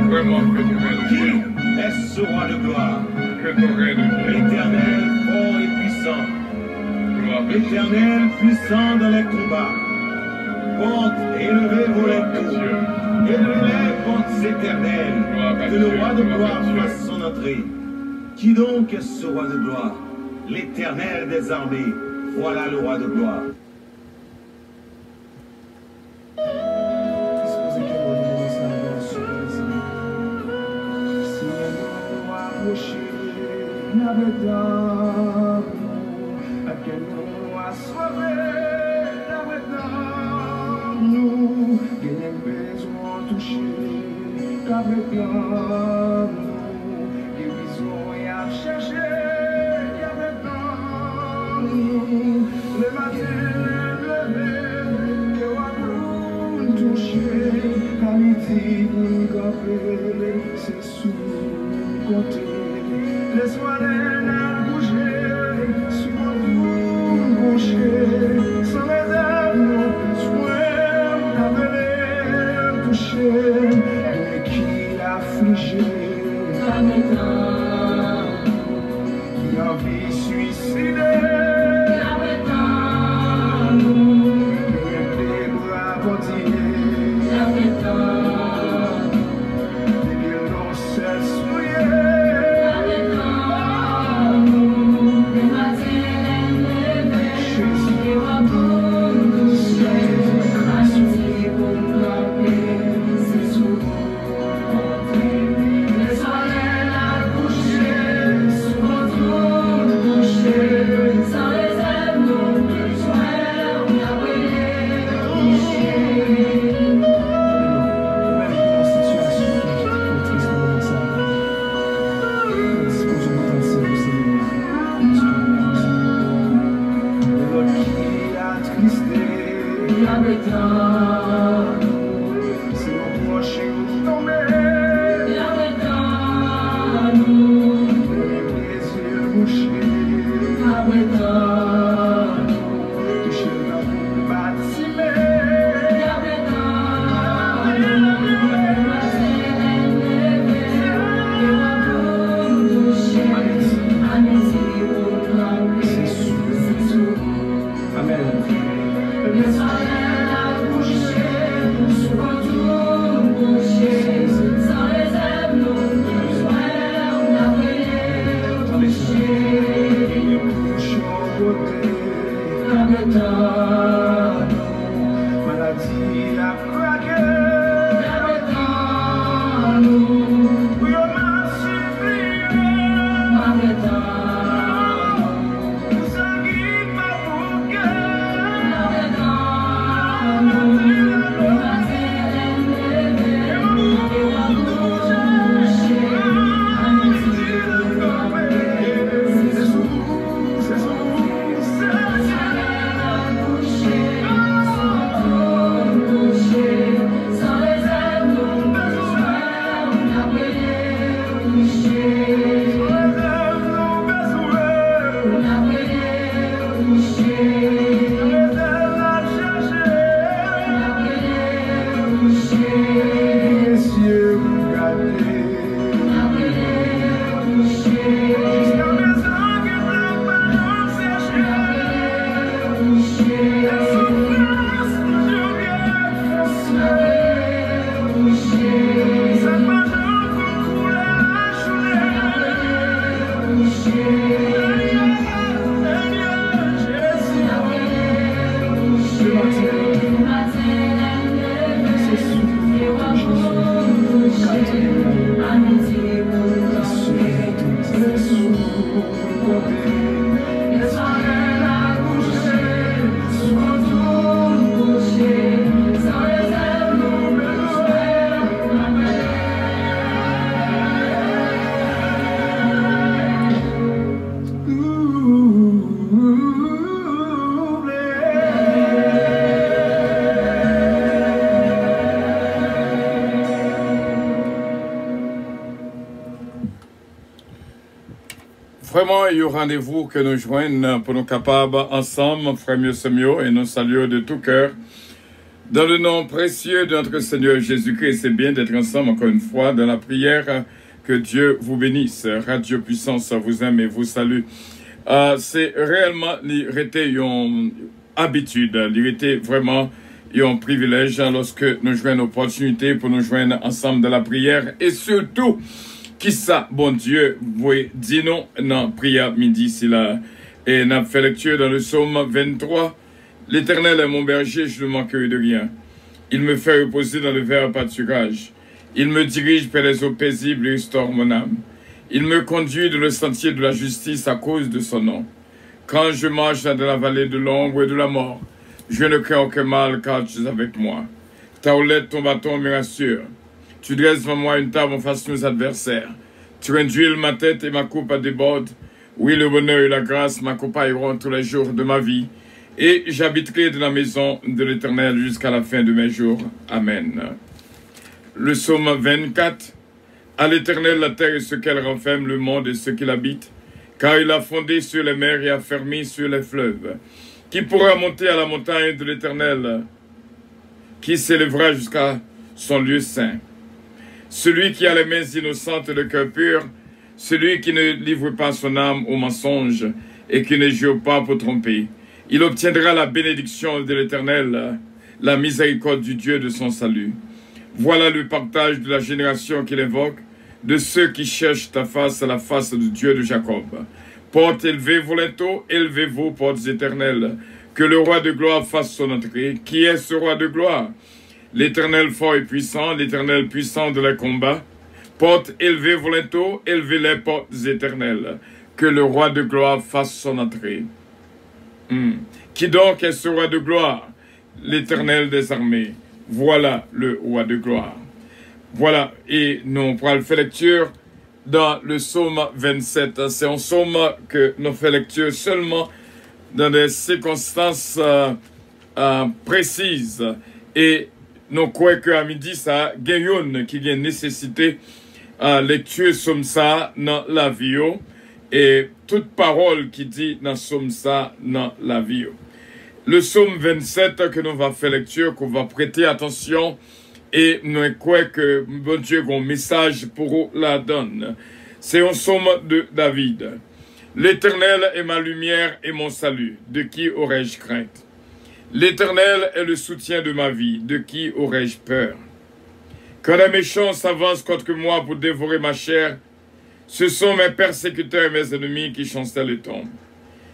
Vraiment que ton règne Qui vienne. est ce roi de gloire? Que ton règne vienne. L'Éternel fort et puissant. Gloire à Dieu. L'Éternel puissant dans les combats. Porte et élevez vos lettres. Élevez les portes éternelles. Que le roi de gloire fasse son entrée. Qui donc est ce roi de gloire? L'Éternel des armées. Voilà le roi de gloire. Vraiment, il y a rendez-vous que nous joignons pour nous capables ensemble, frère mieux et nous saluons de tout cœur Dans le nom précieux de notre Seigneur Jésus-Christ, c'est bien d'être ensemble encore une fois dans la prière. Que Dieu vous bénisse. Radio Puissance vous aime et vous salue. C'est réellement l'irrité une habitude, l'irrité vraiment un privilège lorsque nous jouons une opportunité pour nous joindre ensemble dans la prière et surtout qui ça, bon Dieu, vous dit non dans prière midi ici là. Et nous avons fait lecture dans le psaume 23. L'Éternel est mon berger, je ne manquerai de rien. Il me fait reposer dans le vert pâturage. Il me dirige vers les eaux paisibles et restaure mon âme. Il me conduit dans le sentier de la justice à cause de son nom. Quand je marche dans la vallée de l'ombre et de la mort, je ne crains aucun mal car tu es avec moi. Ta houlette, ton bâton me rassure. Tu dresses devant moi une table en face de nos adversaires. Tu réduis ma tête et ma coupe à déborde. Oui, le bonheur et la grâce m'accompagneront tous les jours de ma vie. Et j'habiterai dans la maison de l'Éternel jusqu'à la fin de mes jours. Amen. Le psaume 24. À l'Éternel la terre et ce qu'elle renferme, le monde et ce qu'il habite, car il a fondé sur les mers et affermi sur les fleuves. Qui pourra monter à la montagne de l'Éternel? Qui s'élèvera jusqu'à son lieu saint? Celui qui a les mains innocentes et le cœur pur, celui qui ne livre pas son âme au mensonge et qui ne jure pas pour tromper. Il obtiendra la bénédiction de l'Éternel, la miséricorde du Dieu de son salut. Voilà le partage de la génération qu'il évoque, de ceux qui cherchent ta face à la face du Dieu de Jacob. Portes élevées, vos linteaux, élevez-vous, portes éternelles. Que le roi de gloire fasse son entrée. Qui est ce roi de gloire? L'Éternel fort et puissant, l'Éternel puissant de la combat. Portes élevées, vos linteaux, élevez les portes éternelles. Que le roi de gloire fasse son entrée. Qui donc est ce roi de gloire? L'Éternel des armées. Voilà le roi de gloire. Voilà, et nous pourrons faire lecture dans le psaume 27. C'est un psaume que nous faisons lecture seulement dans des circonstances précises. Et nous croyons qu'à midi, ça gagne qui a nécessité lecture psaume ça dans la vie. Et toute parole qui dit dans psaume ça dans la vie. Le psaume 27 que nous va faire lecture, qu'on va prêter attention, et nous croyons que bon Dieu a un message pour la donne. C'est un psaume de David. L'Éternel est ma lumière et mon salut. De qui aurais-je crainte? L'Éternel est le soutien de ma vie. De qui aurais-je peur? Quand les méchants s'avancent contre moi pour dévorer ma chair, ce sont mes persécuteurs et mes ennemis qui chancellent et tombent.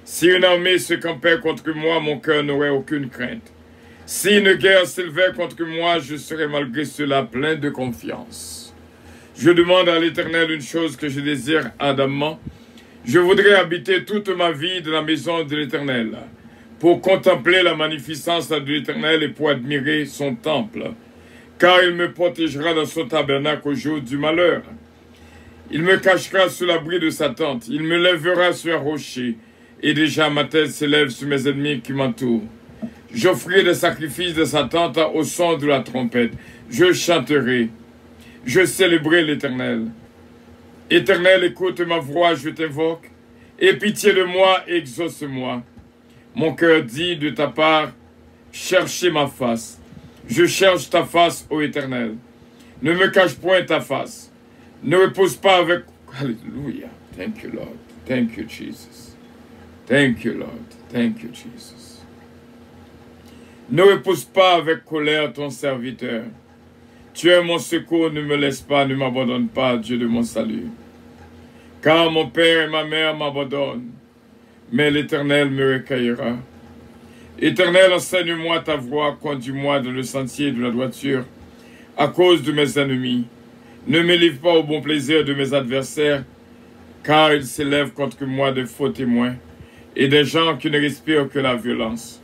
Si une armée se campait contre moi, mon cœur n'aurait aucune crainte. Si une guerre s'élevait contre moi, je serais malgré cela plein de confiance. Je demande à l'Éternel une chose que je désire ardemment. Je voudrais habiter toute ma vie dans la maison de l'Éternel, pour contempler la magnificence de l'Éternel et pour admirer son temple. Car il me protégera dans son tabernacle au jour du malheur. Il me cachera sous l'abri de sa tente. Il me lèvera sur un rocher. Et déjà ma tête s'élève sur mes ennemis qui m'entourent. J'offrirai des sacrifices de sa tente au son de la trompette. Je chanterai. Je célébrerai l'Éternel. Éternel, écoute ma voix, je t'invoque. Aie pitié de moi et exauce-moi. Mon cœur dit de ta part, cherchez ma face. Je cherche ta face, ô Éternel. Ne me cache point ta face. Ne repose pas avec... Alléluia. Thank you, Lord. Thank you, Jesus. Thank you, Lord. Thank you, Jesus. Ne repose pas avec colère ton serviteur. Tu es mon secours, ne me laisse pas, ne m'abandonne pas, Dieu de mon salut. Car mon père et ma mère m'abandonnent, mais l'Éternel me recueillera. Éternel, enseigne-moi ta voie, conduis-moi dans le sentier de la droiture, à cause de mes ennemis. Ne me livre pas au bon plaisir de mes adversaires, car ils s'élèvent contre moi de faux témoins, et des gens qui ne respirent que la violence.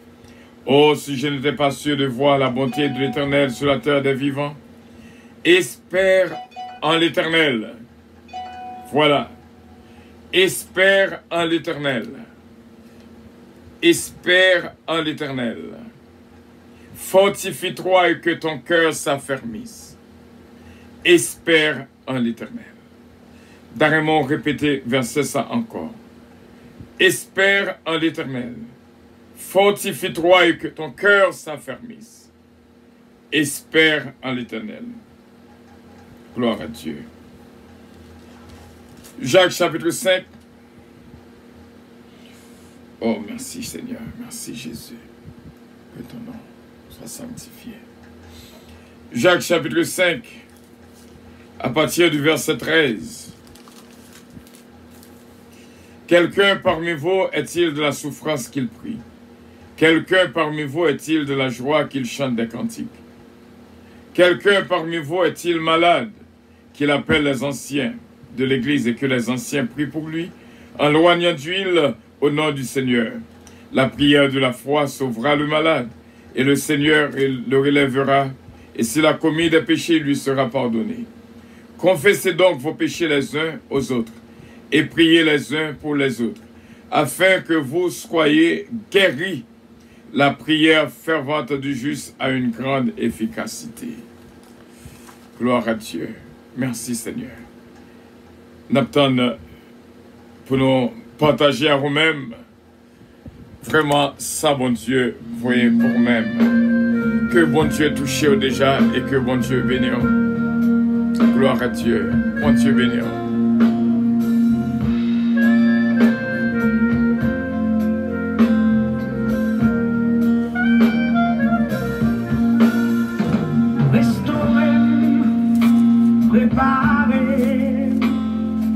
Oh, si je n'étais pas sûr de voir la bonté de l'Éternel sur la terre des vivants, espère en l'Éternel. Voilà. Espère en l'Éternel. Espère en l'Éternel. Fortifie-toi et que ton cœur s'affermisse. Espère en l'Éternel. Darémon répétez verset ça encore. Espère en l'Éternel. Fortifie-toi et que ton cœur s'affermisse. espère en l'Éternel. Gloire à Dieu. Jacques chapitre 5. Oh, merci Seigneur, merci Jésus. Que ton nom soit sanctifié. Jacques chapitre 5, à partir du verset 13. Quelqu'un parmi vous est-il de la souffrance qu'il prie? Quelqu'un parmi vous est-il de la joie qu'il chante des cantiques? Quelqu'un parmi vous est-il malade, qu'il appelle les anciens de l'Église et que les anciens prient pour lui, en loignant d'huile au nom du Seigneur? La prière de la foi sauvera le malade, et le Seigneur le relèvera, et s'il a commis des péchés, il lui sera pardonné. Confessez donc vos péchés les uns aux autres, et priez les uns pour les autres, afin que vous soyez guéris. La prière fervente du juste a une grande efficacité. Gloire à Dieu. Merci Seigneur. Nous pour nous partager à nous-mêmes, vraiment ça, bon Dieu, voyez pour nous-mêmes. Que bon Dieu touché déjà et que bon Dieu bénisse. Gloire à Dieu. Bon Dieu bénisse.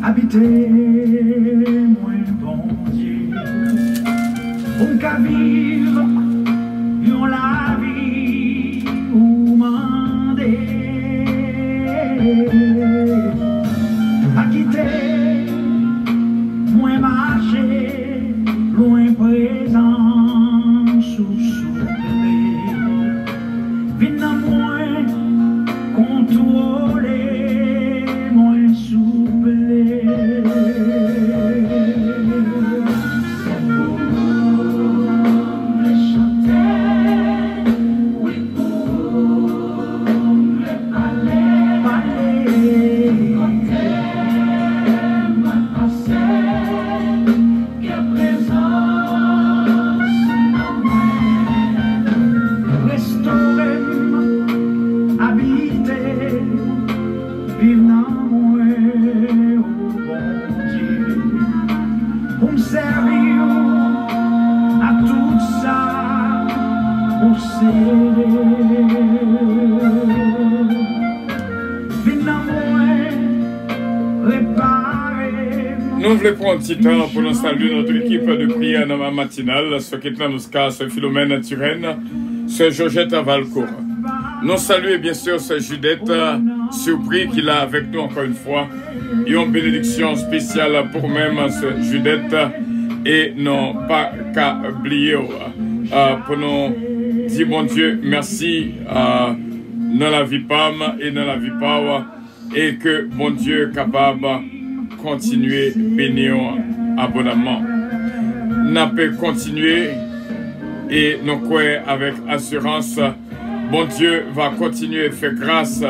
Habitez-moi, bon Dieu, on qu'à vivre, on la vie, ou mandé, à quitter, moi marcher, loin présent, sous-soufflé, vine à moi, contrôler, moi souffler. Nous voulons prendre un petit temps pour nous saluer notre équipe de prière dans la matinale, ce qui est là, ce Philomène à Turenne, ce Georgette à Valcourt. Nous saluons bien sûr ce Judith, surpris qu'il a avec nous encore une fois. Et une bénédiction spéciale pour même ce Judith et non pas qu'à oublier pour nous dire bon Dieu merci dans la vie PAM et dans la vie Power et que bon Dieu est capable continuer bénir abondamment. Nous pouvons continuer et nous croyons avec assurance. Bon Dieu va continuer à faire grâce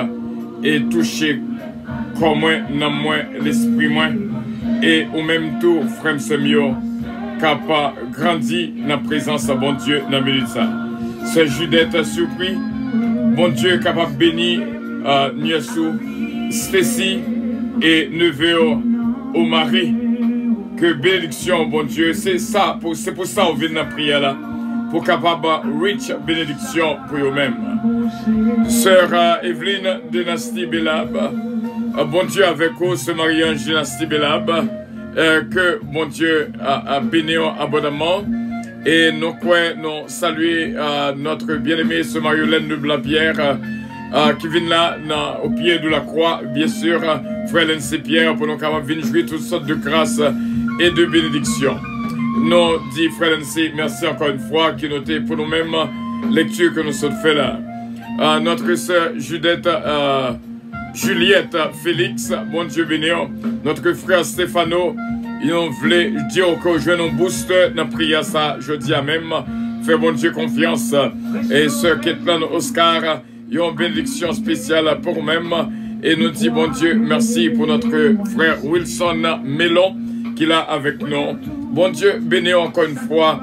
et toucher comme moi, dans moi, l'esprit moi et au même tour, frère Semio, capable grandir dans la présence de bon Dieu dans le milieu de ça. C'est Judith surpris. Bon Dieu capable de bénir Niesou, Stacy et neveu au mari. Que bénédiction, bon Dieu. C'est pour ça qu'on vient dans la prière là. Pour capable rich bénédiction pour eux-mêmes. Sœur Evelyne Dynastie Belab, bon Dieu avec vous, ce mariage Dynastie Belab, que bon Dieu a béni abondamment. Et nous saluer notre bien-aimé, ce Mariolène de Blampierre, qui vient là au pied de la croix, bien sûr, frère Lindsay Pierre, pour nous capables de jouer toutes sortes de grâces et de bénédictions. Nous dit frère Lindsay, merci encore une fois, qui notait pour nous-mêmes lecture que nous sommes fait là. Notre sœur Juliette Félix, bon Dieu béni, notre frère Stéphano, ils voulaient dire que je nous booste dans la prière ça, je dis à même, fais bon Dieu confiance. Et ce Ketlan Oscar, ils ont une bénédiction spéciale pour nous-mêmes. Et nous dit bon Dieu, merci pour notre frère Wilson Melon, qui est là avec nous. Bon Dieu, bénis encore une fois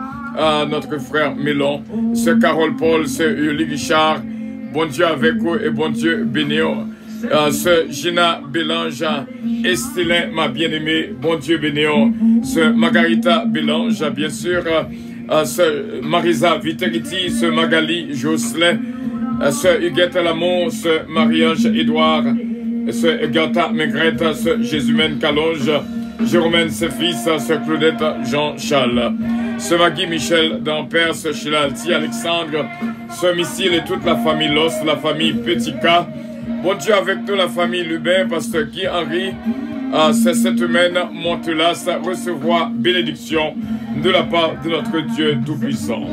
notre frère Melon, ce Carole Paul, ce Uli Richard, bon Dieu avec vous et bon Dieu bénir. Sœur Gina Bélange, Estelin, ma bien-aimée, bon Dieu bénir. Sœur Margarita Bélange, bien sûr. Sœur Marisa Viteriti, Sœur Magali Jocelyn, Sœur Huguette Lamont, Sœur Marie-Ange Édouard, Sœur Agatha Maigrette, Sœur Jésumène Calonge, Jérôme ses fils, Sœur Claudette Jean-Charles, Sœur Maggie Michel Dampère, Sœur Sheila Alti Alexandre, Sœur Missile et toute la famille Los, la famille Petika. Bon Dieu avec nous, la famille Lubin, Pasteur Guy Henry, cette semaine, Montelas recevoir bénédiction de la part de notre Dieu Tout-Puissant.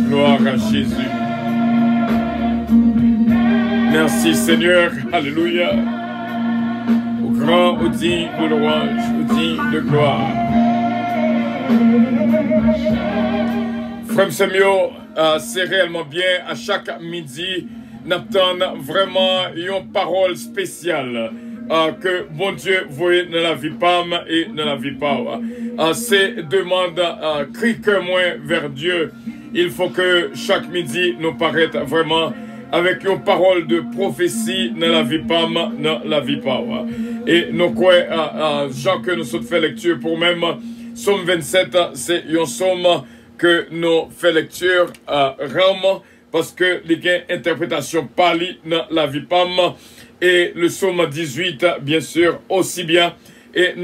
Gloire à Jésus. Merci Seigneur, alléluia. Au grand, au digne de louange, au digne de gloire. Frère Samuel, c'est réellement bien, à chaque midi, nous avons vraiment une parole spéciale que bon Dieu voyait dans la vie PAM et dans la vie PAO. C'est demande, crie que moins vers Dieu. Il faut que chaque midi nous paraisse vraiment avec une parole de prophétie dans la vie PAM, dans la vie PAO. Et nous croyons, Jean, que nous sommes fait lecture pour même, Somme 27, c'est un somme que nous fait lecture rarement parce que les interprétations pali dans la vie PAM et le somme 18, bien sûr, aussi bien. Et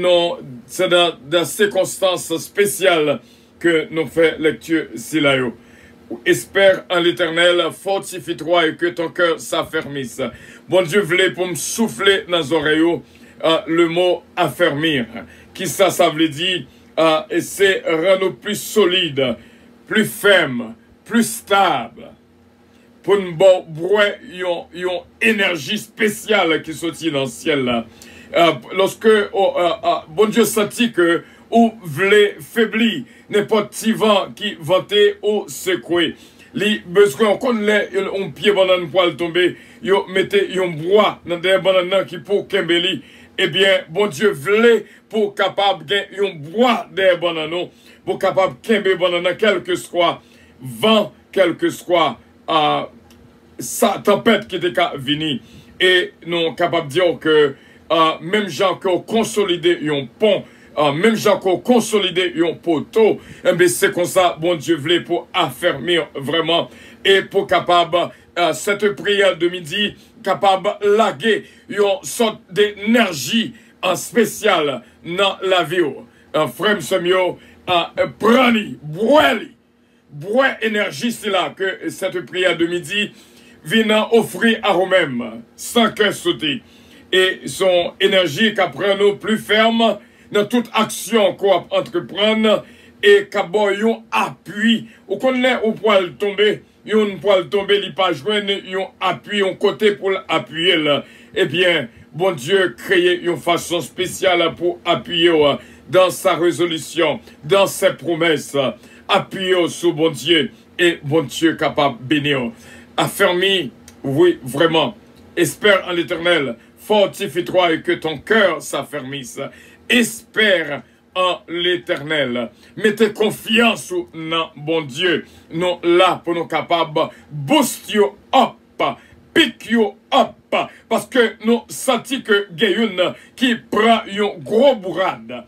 c'est dans des circonstances spéciales que nous fait lecture Silayo. Espère en l'Éternel, fortifie-toi et que ton cœur s'affermisse. Bon Dieu voulait pour me souffler dans les oreilles le mot affermir. Qui ça veut dire? Et c'est rendre plus solide, plus ferme, plus stable. Pour nous avoir une énergie spéciale qui sortit dans le ciel. Lorsque bon Dieu sentit que ou voulait faiblir n'importe qui vent qui vantait ou secoué. Les besoin on connaît un pied banane poil tomber, yo mettez un bois dans des bananes qui pour kembeli. Eh bien, bon Dieu voulait pour capable gagner un bois des bananes, pour capable kembe banane quel que soit vent, quel que soit sa tempête qui était venue. Et nous capable de dire que même gens qui ont consolidé un pont, même gens qui ont consolidé un poteau, eh c'est comme ça, bon Dieu voulait pour affermir vraiment et pour capable cette prière de midi, capable de laguer une sorte d'énergie en spécial dans la vie. Frère Samuel, prani, bois énergie, c'est là que cette prière de midi vient offrir à nous-mêmes, sans cœur sauté. Et son énergie qu'après nous plus ferme dans toute action qu'on va entreprendre et qu'après un appui. Ou qu'on est au poil tomber, un poil tomber, il pas joindre un appui, un côté pour l'appuyer là. Eh bien, bon Dieu créé une façon spéciale pour appuyer dans sa résolution, dans ses promesses. Appuyer sur bon Dieu et bon Dieu capable de bénir. Affermi, oui, vraiment. Espère en l'Éternel, fortifie-toi et que ton cœur s'affermisse. Espère en l'Éternel. Mettez confiance dans bon Dieu. Nous là pour nous capables boost you up, pick you up, parce que nous sentons que Gayoun qui prend un gros bourrade,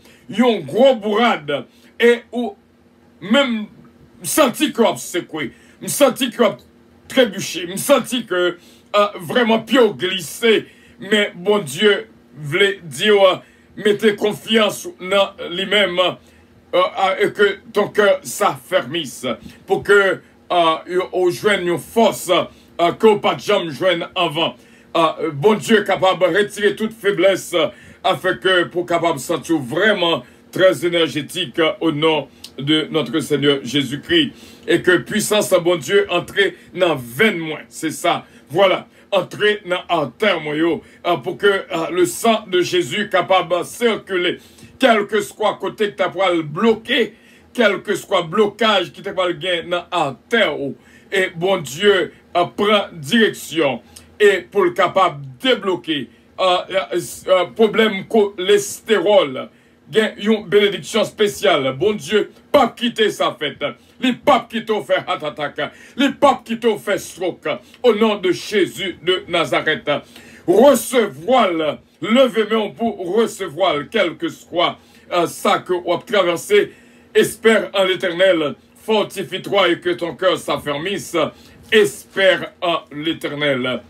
et ou même senti que secoué, me senti que trébuché, me senti que vraiment pied glissé, mais bon Dieu voulait dire mettez confiance dans lui-même et que ton cœur s'affermisse pour que on joigne une force que pas de jamais joindre avant. Bon Dieu capable de retirer toute faiblesse afin que pour capable de sentir vraiment très énergétique au nom de notre Seigneur Jésus-Christ et que puissance à bon Dieu entre dans 20 mois. C'est ça. Voilà. Entrer dans un terme pour que le sang de Jésus capable de circuler, quel que soit côté que tu as bloqué, quel que soit blocage qui t'a pas gagné dans un terre, et bon Dieu, prend direction et pour le capable de débloquer problème cholestérol, gain une bénédiction spéciale. Bon Dieu, pas quitter sa fête. Les papes qui t'ont fait heart attack, les papes qui t'ont fait stroke, au nom de Jésus de Nazareth. Recevoir, levez-moi pour recevoir, quel que soit ça que vous avez traversé. Espère en l'Éternel, fortifie-toi et que ton cœur s'affermisse. Espère en l'Éternel.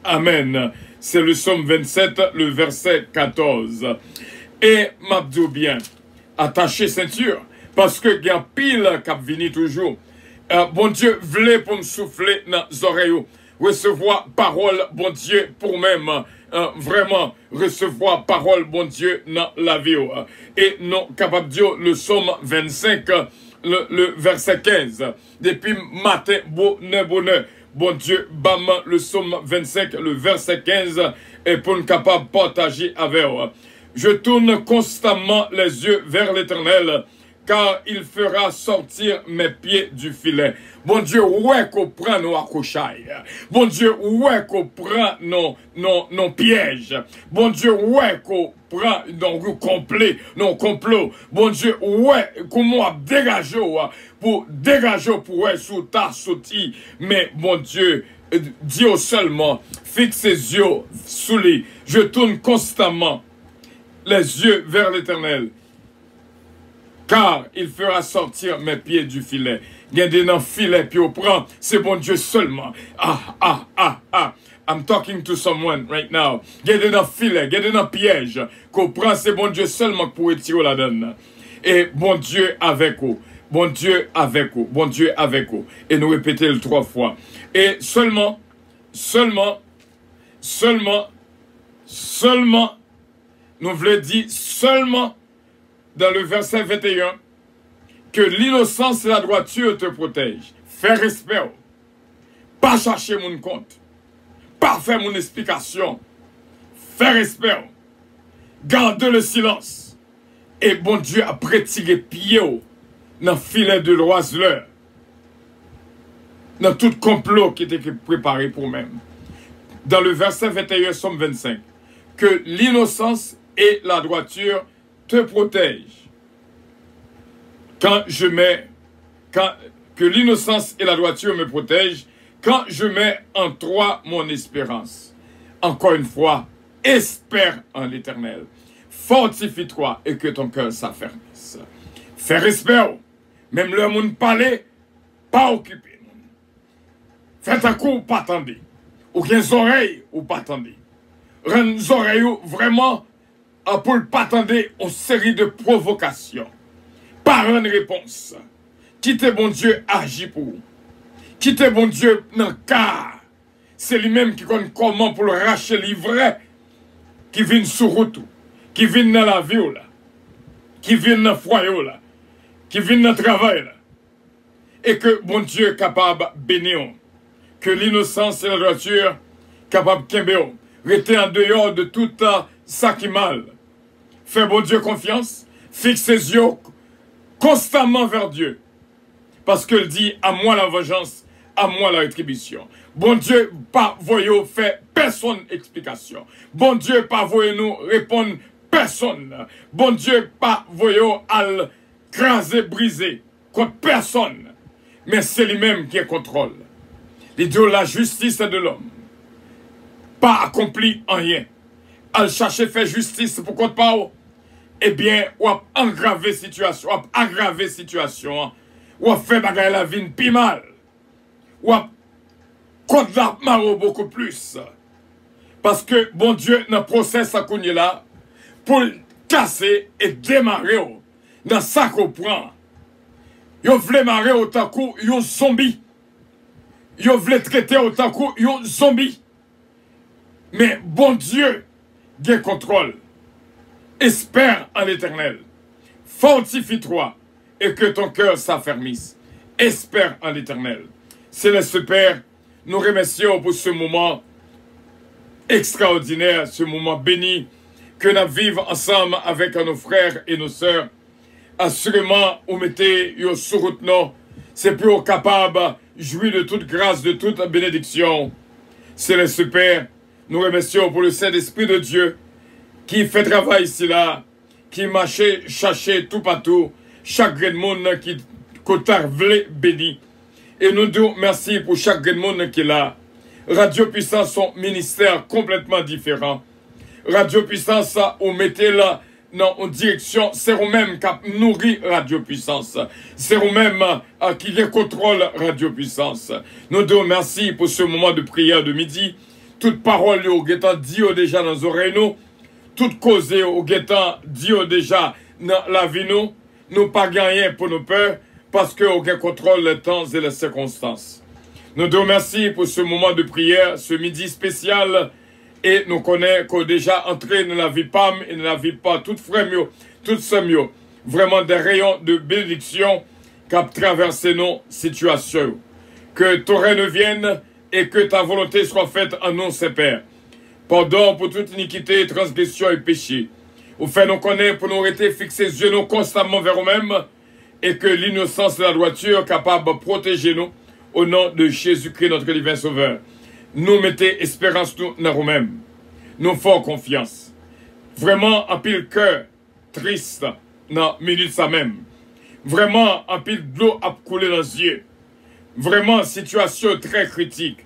Amen. C'est le psaume 27, le verset 14. Et m'abdou bien, attaché ceinture, parce que il y a pile qui vient toujours. Bon Dieu, voulez pour me souffler dans les oreilles, recevoir parole, bon Dieu, pour même, vraiment, recevoir parole, bon Dieu, dans la vie. Et non, capable de dire, le psaume 25, le verset 15. Depuis matin, bonheur. Bon Dieu, bam, le psaume 25, le verset 15, et pour nous capable de partager avec vous. Je tourne constamment les yeux vers l'Éternel, car il fera sortir mes pieds du filet. Bon Dieu, ouais qu'on prend nos accrochailles. Bon Dieu, ouais qu'on prend nos pièges. Bon Dieu, ouais qu'on prend nos complets, nos complots. Bon Dieu, ouais comment dégager pour dégager pour être sous ta sautie. Mais bon Dieu, Dieu seulement, fixe ses yeux sous lui. Je tourne constamment les yeux vers l'Éternel, car il fera sortir mes pieds du filet. Gardez dans le filet, puis on prend, c'est bon Dieu seulement. I'm talking to someone right now. Gardez dans le filet, gardez dans le piège, qu'on prend, c'est bon Dieu seulement pour tirer la donne. Et bon Dieu avec vous. Bon Dieu avec vous. Bon Dieu avec vous. Et nous répétons le 3 fois. Et seulement, nous voulons dire seulement dans le verset 21 que l'innocence et la droiture te protègent. Fais respect. Pas chercher mon compte. Pas faire mon explication. Fais respect. Garde le silence. Et bon Dieu a retiré pied dans le filet de l'oiseleur. Dans tout complot qui était préparé pour même. Dans le verset 21, psaume 25. Que l'innocence et la droiture te protègent. Que l'innocence et la droiture me protègent, quand je mets en toi mon espérance. Encore une fois, espère en l'Éternel. Fortifie-toi et que ton cœur s'affermisse. Fais respect. Même le monde parler, pas occupé. Faites un coup, pas attendre. Ou qu'un oreilles, ou pas attendre. Rends les oreilles vraiment pour ne pas attendre une série de provocations. Par une réponse. Quittez bon Dieu agit pour vous. Quittez bon Dieu dans le cas. C'est lui-même qui connaît comment pour le racheter livret qui vient sur route, qui vient dans la vie, là, qui vient dans le foyer, là, qui vient dans le travail. Là. Et que bon Dieu est capable de bénir. Que l'innocence et la droiture capable de kembe. Rester en dehors de tout ça qui est mal. Fais bon Dieu confiance. Fixe ses yeux constamment vers Dieu. Parce qu'il dit, à moi la vengeance, à moi la rétribution. Bon Dieu, pas voyez faire personne explication. Bon Dieu, pas voyez nous répondre personne. Bon Dieu, pas voyez al craser, briser contre personne. Mais c'est lui-même qui contrôle. Il dit la justice de l'homme. Pas accompli en rien. Al chercher faire justice pour contre pas. Eh bien, ou a aggravé situation, ou a fait bagaille la vie pis mal, ou a contre la maro beaucoup plus. Parce que, bon Dieu, dans le process à qu'on là, pour casser et démarrer, dans ça qu'on prend, yon vle marrer autant coup, yon zombie. Yon vle traiter autant coup, yon zombie. Mais, bon Dieu, gen contrôle. Espère en l'Éternel. Fortifie-toi et que ton cœur s'affermisse. Espère en l'Éternel. Céleste Père, nous remercions pour ce moment extraordinaire, ce moment béni que nous vivons ensemble avec nos frères et nos sœurs. Assurément, vous mettez sur route, c'est pour capable jouit de toute grâce, de toute bénédiction. Céleste Père, nous remercions pour le Saint-Esprit de Dieu qui fait travail ici-là, qui marche, cherche tout partout, chaque grain de monde qui Cotard voulait béni. Et nous disons merci pour chaque grain de monde qui est là. Radio Puissance, son ministère complètement différent. Radio Puissance, on mettait là en direction, c'est vous-même qui nourrit Radio Puissance. C'est vous-même qui contrôle Radio Puissance. Nous disons merci pour ce moment de prière de midi. Toute parole au guettant dit déjà dans nos oreilles, nous. Toute cause au guettant dit déjà dans la vie, nous. Nous pas gagner pour nos peurs parce qu'on contrôle les temps et les circonstances. Nous disons merci pour ce moment de prière, ce midi spécial. Et nous connaissons qu'on déjà entré dans la vie PAM et dans la vie pas tout frère mieux, tout ce mieux. Vraiment des rayons de bénédiction qui ont traversé nos situations. Que ton règne vienne et que ta volonté soit faite en nous, ces pères. Pardon pour toute iniquité, transgression et péché. Ou fait nous connaître pour nous rester fixés les yeux nous constamment vers nous-mêmes et que l'innocence et la droiture capable de protéger nous au nom de Jésus-Christ, notre divin Sauveur. Nous mettons espérance dans nous-mêmes. Nous faisons confiance. Vraiment, en pile cœur triste dans la minute ça même. Vraiment, en pile de l'eau a coulé dans les yeux. Vraiment, situation très critique.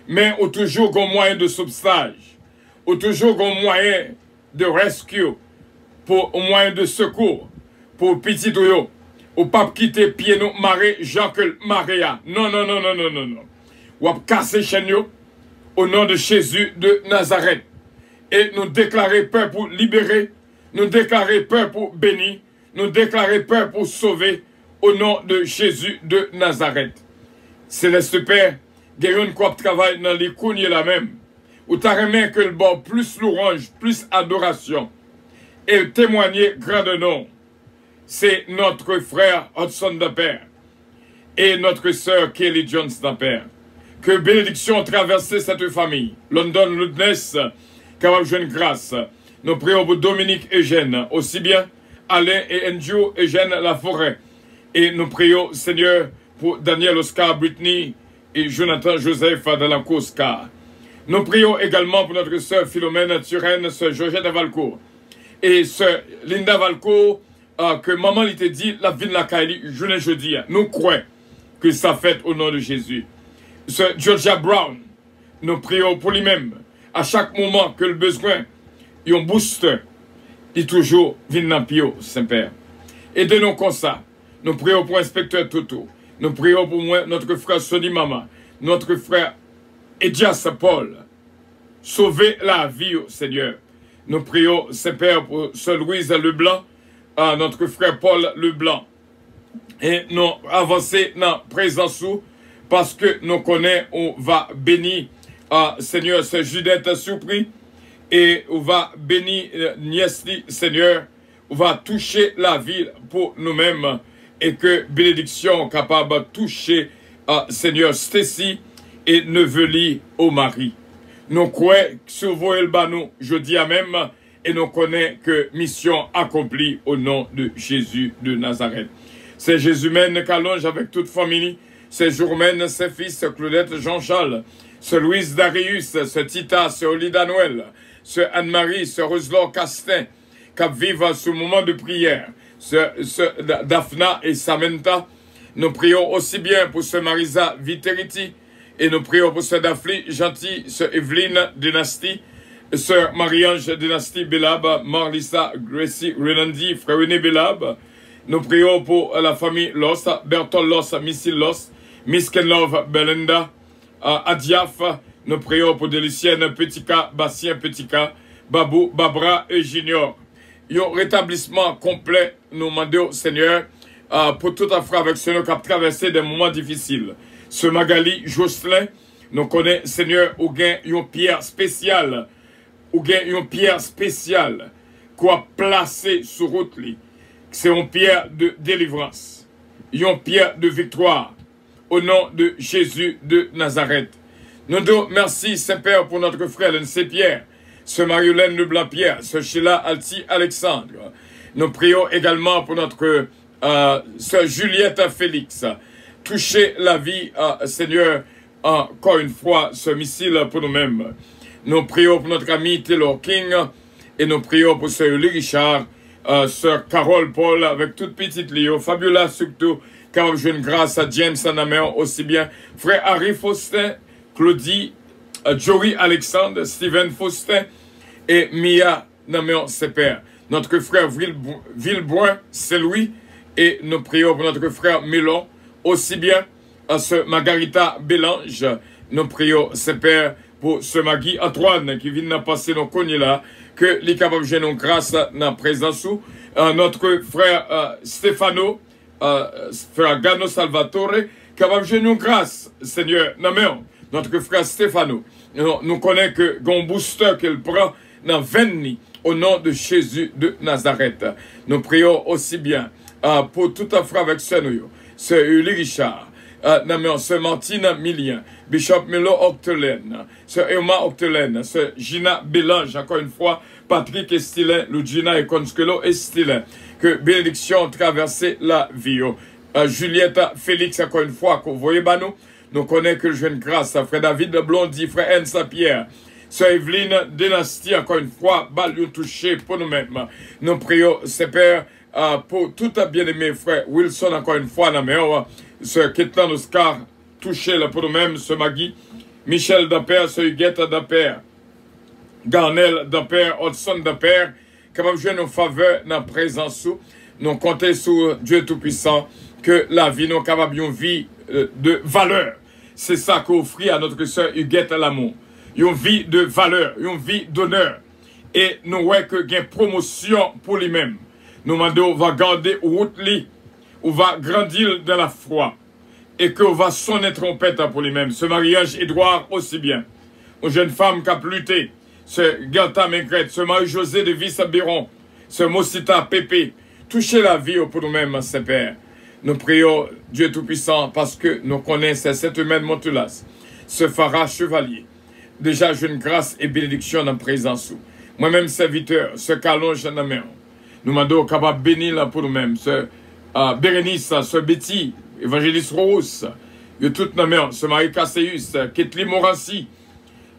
Mais au toujours un moyen de sauvetage. Au toujours un moyen de rescue. Pour un moyen de secours. Pour petit tuyau. Ou pas quitter pied nous marée, Jean que Maria. Non, non, non, non, non, non, non. Ou à casser chez nous au nom de Jésus de Nazareth. Et nous déclarer peur pour libérer, nous déclarer peur pour bénir, nous déclarer peur pour sauver au nom de Jésus de Nazareth. Céleste Père, guérin quoi travail dans les cougnes la même, où t'as remis que le bord plus louange, plus adoration, et témoigner grand de nom. C'est notre frère Hudson de Père et notre sœur Kelly Jones de Père. Que bénédiction traverse cette famille. London Ludness, capable de jouer une grâce. Nous prions pour Dominique Eugène, aussi bien Alain et Andrew Eugène Laforêt. Et nous prions, Seigneur, pour Daniel Oscar Brittany et Jonathan Joseph Dalanco Oscar. Nous prions également pour notre sœur Philomène Turenne, sœur Georgette Valcourt. Et sœur Linda Valcourt, que maman lui t'a dit, la vie de la Kaili, jeudi. Nous croyons que ça fait au nom de Jésus. Sœur Georgia Brown, nous prions pour lui-même. À chaque moment que le besoin, il y a un booster, il toujours vient dans Pio, Saint-Père. Aidez-nous comme ça. Nous prions pour l'inspecteur Toto. Nous prions pour moi, notre frère Sonny Mama, notre frère Edias Paul. Sauvez la vie, Seigneur. Nous prions, Saint-Père, pour Sœur Louise Leblanc, notre frère Paul Leblanc. Et nous avançons dans la présence parce que nous connaissons, on va bénir, Seigneur, c'est Judith Surpris, et on va bénir Niesli, Seigneur, on va toucher la vie pour nous-mêmes, et que bénédiction capable de toucher, Seigneur, Stacy, et Neveli au mari. Nous croyons sur vous et le banou, je dis à même, et nous connaissons que mission accomplie au nom de Jésus de Nazareth. C'est Jésus mène qu'allonge avec toute famille. C'est Jourmène, ses fils, Claudette Jean-Charles, ce Louise Darius, ce Tita, ce Olida Noël, ce Anne-Marie, ce Roselor Castin, qui vivent ce moment de prière, ce Daphna et Samantha. Nous prions aussi bien pour ce Marisa Viteriti, et nous prions pour ce Daphne Gentil, ce Evelyne Dynastie, ce Marie-Ange Dynastie Belab, Marlissa Gracie Renandi, Frère René Belab. Nous prions pour la famille Loss, Bertol Loss, Missy Loss, Miss Kenlove Belinda, Adiaf. Nous prions pour Delicienne Petika, Bastien Petika, Babou, Babra et Junior. Il y a un rétablissement complet, nous demandons, Seigneur, pour tout affront avec ceux qui ont traversé des moments difficiles. Ce Magali Jocelyn, nous connaissons, Seigneur, où il y a une pierre spéciale, quoi placer sur route. C'est une pierre de délivrance, une pierre de victoire, au nom de Jésus de Nazareth. Nous disons merci, Saint-Père, pour notre frère N.C. Pierre, ce Marie-Hélène Leblanc-Pierre, ce Sheila Alti Alexandre. Nous prions également pour notre sœur Juliette Félix, toucher la vie, Seigneur, encore une fois, ce missile pour nous-mêmes. Nous prions pour notre ami Taylor King et nous prions pour Sœur Lee Richard, Sœur Carole Paul avec toute petite Léo, Fabiola surtout, car je grâce à James Anamer aussi bien, Frère Harry Faustin, Claudie, Joey Alexandre, Steven Faustin et Mia Naméon Sepère. Notre frère Villebois, c'est Louis, et nous prions pour notre frère Mélon, aussi bien à ce Margarita Bélange, nous prions, c'est Père, pour ce Magui Antoine qui vient de passer nos cognes là, que les capables de nous grâce dans la présence ou notre frère Stefano, frère Gano Salvatore, capable de nous grâce, Seigneur, notre frère Stefano, nous connaissons que un booster qu'il prend dans 20 au nom de Jésus de Nazareth. Nous prions aussi bien pour tout un frère avec ce Uli Richard, ce Martine Milien, Bishop Melo Octelaine, ce Emma Octelaine, ce Gina Bélange, encore une fois, Patrick Estilin, Lugina et Conskelo Estilin, que bénédiction traverse la vie. Juliette Félix, encore une fois, que vous voyez, nous connaissons que le jeune grâce, frère David Blondy, frère Anne Saint-Pierre, sœur Evelyne Dynastie, encore une fois, balion touché pour nous-mêmes. Nous prions, c'est Père, pour tout un bien-aimé frère Wilson, encore une fois, ce Kétlan Oscar, touché là, pour nous-mêmes, ce Magui, Michel Dapper, ce Huguette Dapper, Garnel Dapper, Hudson Dapper, capable de jouer nos faveurs dans la présence, nous comptons sur Dieu Tout-Puissant, que la vie, nous capable d'une vie de valeur. C'est ça qu'offrit à notre sœur Huguette L'amour. Une vie de valeur, une vie d'honneur. Et nous voyons que il y a une promotion pour lui-même. Nous demandons, on va garder route li, on va grandir dans la foi. Et qu'on va sonner trompette pour lui-même. Ce mariage, Édouard aussi bien. Une jeune femme qui a lutté. Ce Gerta Maigret, ce Marie-José de Visabiron, ce Mosita Pépé. Touchez la vie pour nous-mêmes, ses pères. Nous prions Dieu Tout-Puissant parce que nous connaissons cette humaine Montulas, ce Farah Chevalier. Déjà, j'ai une grâce et bénédiction dans la présence. Moi-même, serviteur, ce Calonge en main. Nous demandons capable de bénir pour nous-mêmes. Ce Bérénice, ce Betty, Évangéliste Rose, tout dans main. Ce Marie Casséus, Ketli Morancy,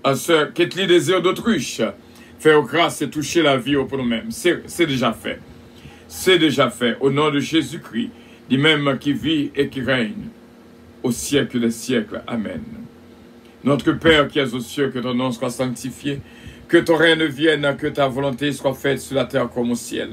ce Ketli Désir d'Autruche. Faire grâce et toucher la vie pour nous-mêmes. C'est déjà fait. C'est déjà fait. Au nom de Jésus-Christ, lui-même qui vit et qui règne au siècle des siècles. Amen. Notre Père qui es aux cieux, que ton nom soit sanctifié, que ton règne vienne, que ta volonté soit faite sur la terre comme au ciel.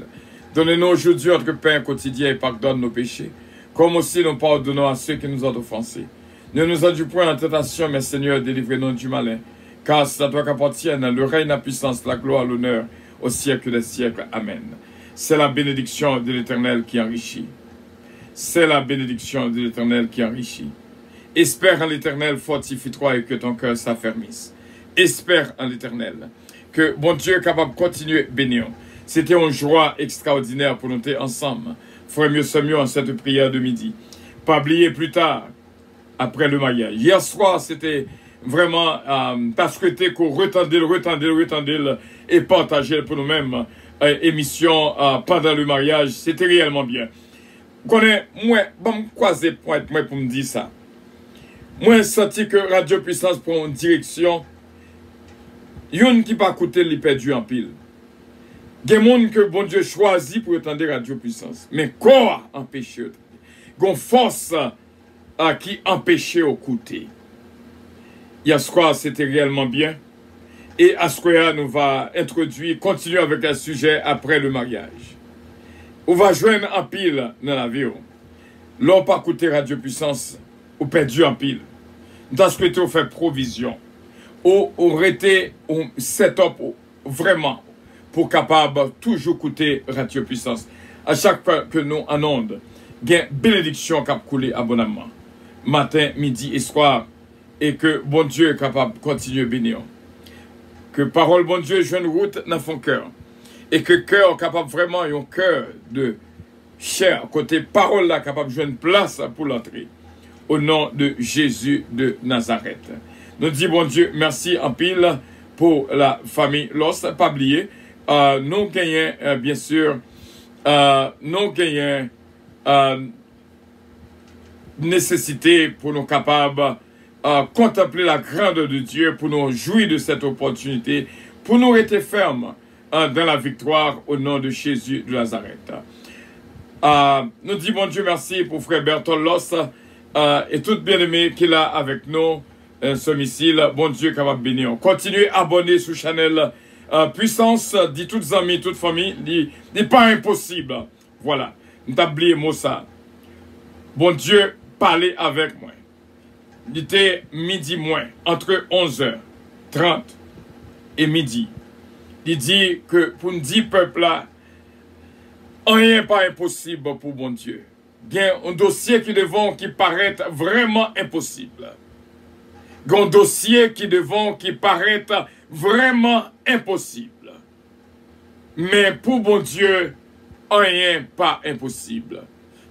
Donne-nous aujourd'hui notre pain quotidien et pardonne nos péchés, comme aussi nous pardonnons à ceux qui nous ont offensés. Ne nous induis point en tentation, mais Seigneur, délivre-nous du malin, car c'est à toi qu'appartiennent le règne, la puissance, la gloire, l'honneur, au siècle des siècles. Amen. C'est la bénédiction de l'Éternel qui enrichit. C'est la bénédiction de l'Éternel qui enrichit. Espère en l'Éternel, fortifie-toi et que ton cœur s'affermisse. Espère en l'Éternel. Que bon Dieu est capable de continuer bénir. C'était une joie extraordinaire pour nous être ensemble. Frère mieux mieux en cette prière de midi. Pas oublier plus tard, après le mariage. Hier soir, c'était vraiment parce que qu'on retendait et partager pour nous-mêmes émission pendant le mariage. C'était réellement bien. Moi, bon, croiser point pour me dire ça. Moi, j'ai senti que Radio Puissance prend une direction. Yon qui pas coûter les perdu en pile. Il y a des gens que bon Dieu choisit pour entendre Radio Puissance. Mais quoi empêcher? Il y a une force qui empêche au côté. Hier soir, c'était réellement bien. Et à ce moment nous va introduire, continuer avec un sujet après le mariage. On va joindre en pile dans la vie. L'on pas coûter Radio Puissance, ou perdu en pile. Dans ce que on fait provision. Ou arrêter un setup vraiment pour capable toujours coûter Radio Puissance. À chaque fois que nous en onde, il y a une bénédiction qui a coulé abondamment. Matin, midi et soir. Et que bon Dieu est capable de continuer à bénir. Que parole bon Dieu joue une route dans son cœur. Et que cœur capable vraiment, un cœur de chair, côté parole là, capable de jouer une place pour l'entrée. Au nom de Jésus de Nazareth. Nous disons, bon Dieu, merci en pile pour la famille Lost. Pas oublier, nous gagnons, bien sûr, nous gagnons nécessité pour nous capables contempler la grandeur de Dieu, pour nous jouir de cette opportunité, pour nous rester fermes dans la victoire au nom de Jésus de Nazareth. Nous disons bon Dieu merci pour frère Bertolos et tout bien-aimé qu'il a avec nous ce missile. Bon Dieu capable de bénir. Continuez à abonner sur Channel Puissance, dit toutes amis, toute famille, dit pas impossible. Voilà, nous t'avons oublié moi ça. Bon Dieu, parlez avec moi. Il était midi moins, entre 11h30 et midi. Il dit que pour nous dire peuple là, rien n'est pas impossible pour bon Dieu. Il y a un dossier qui paraît vraiment impossible. Il y a un dossier qui paraît vraiment impossible. Mais pour bon Dieu, rien n'est pas impossible.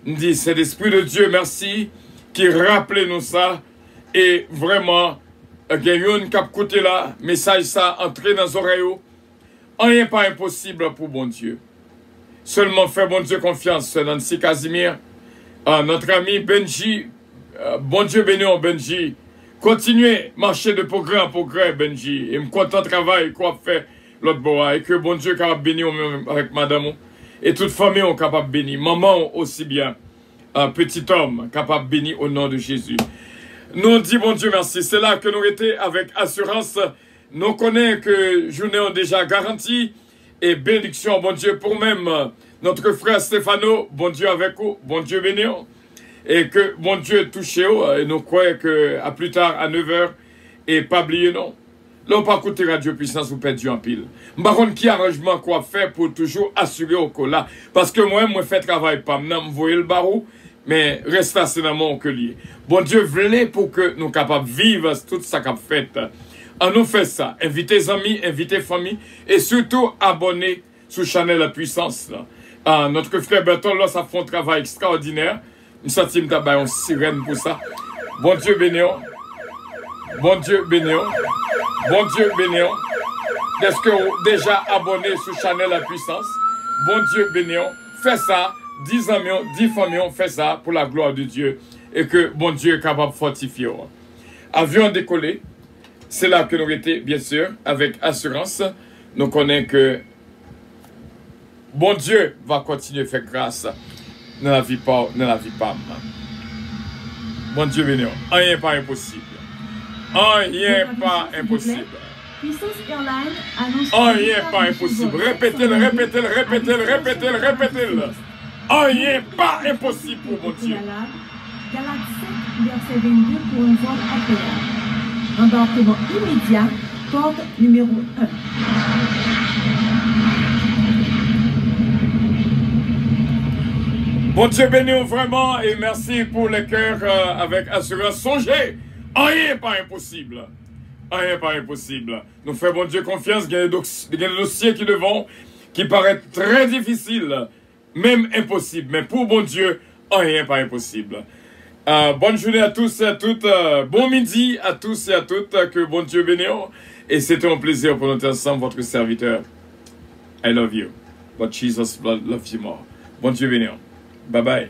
Il dit, c'est l'Esprit de Dieu, merci, qui rappelle nous ça. Et vraiment, il y a une qui a écouté là, message ça, entré dans les oreilles. Rien n'est pas impossible pour bon Dieu. Seulement faire bon Dieu confiance, Nancy Casimir, notre ami Benji, bon Dieu béni Benji. Continuez, marcher de progrès en progrès, Benji. Et me content travail qu'on fait l'autre bois. Et que bon Dieu capable bénir avec madame. Et toute famille est capable de bénir. Maman aussi bien. Petit homme capable de bénir au nom de Jésus. Nous dit bon Dieu merci. C'est là que nous étions avec assurance. Nous connaissons que journée est déjà garantie. Et bénédiction, bon Dieu, pour même notre frère Stéphano. Bon Dieu avec vous. Bon Dieu béni. Et que bon Dieu touche vous. Et nous croyons que à plus tard, à 9h. Et pas oublier non. Là, on pas écouter Radio Puissance, vous perdez en pile. Par contre, qui arrangement quoi faire pour toujours assurer au cola. Parce que moi fais travail pas. Maintenant, je voyez le barreau. Mais reste assez dans mon collier. Bon Dieu voulait pour que nous capables de vivre tout ça qu'on fait. On nous fait ça. Invitez les amis, invitez les familles. Et surtout, abonnez sur Channel La Puissance. Notre frère Berton, là, ça fait un travail extraordinaire. Nous sentons une sirène pour ça. Bon Dieu béni. Bon Dieu béni. Bon Dieu béni. Est-ce que vous déjà abonné sur Channel La Puissance? Bon Dieu béni. Fais ça. 10 amis, 10 familles ont fait ça pour la gloire de Dieu. Et que bon Dieu est capable de fortifier. Avion décollé. C'est là que nous étions, bien sûr, avec assurance. Nous connaissons que bon Dieu va continuer à faire grâce dans la vie pas. Bon Dieu béni. Rien n'est pas impossible. Rien n'est pas impossible. Rien n'est pas impossible. Répétez-le, répétez-le, répétez-le, répétez-le, répétez-le. Rien n'est pas impossible pour mon Dieu. Galates 7, verset 22 pour un vol agréable. Embarquement immédiat, porte numéro 1. Bon Dieu béni vraiment et merci pour les cœurs avec assurance. Songez, rien n'est pas impossible. Rien n'est pas impossible. Nous faisons bon Dieu confiance. Il y a des dossiers qui paraissent très difficiles, même impossibles. Mais pour bon Dieu, rien n'est pas impossible. Bonne journée à tous et à toutes. Bon midi à tous et à toutes. Que bon Dieu bénisse. Et c'était un plaisir pour nous ensemble, votre serviteur. I love you. But Jesus loves you more. Bon Dieu bénisse. Bye bye.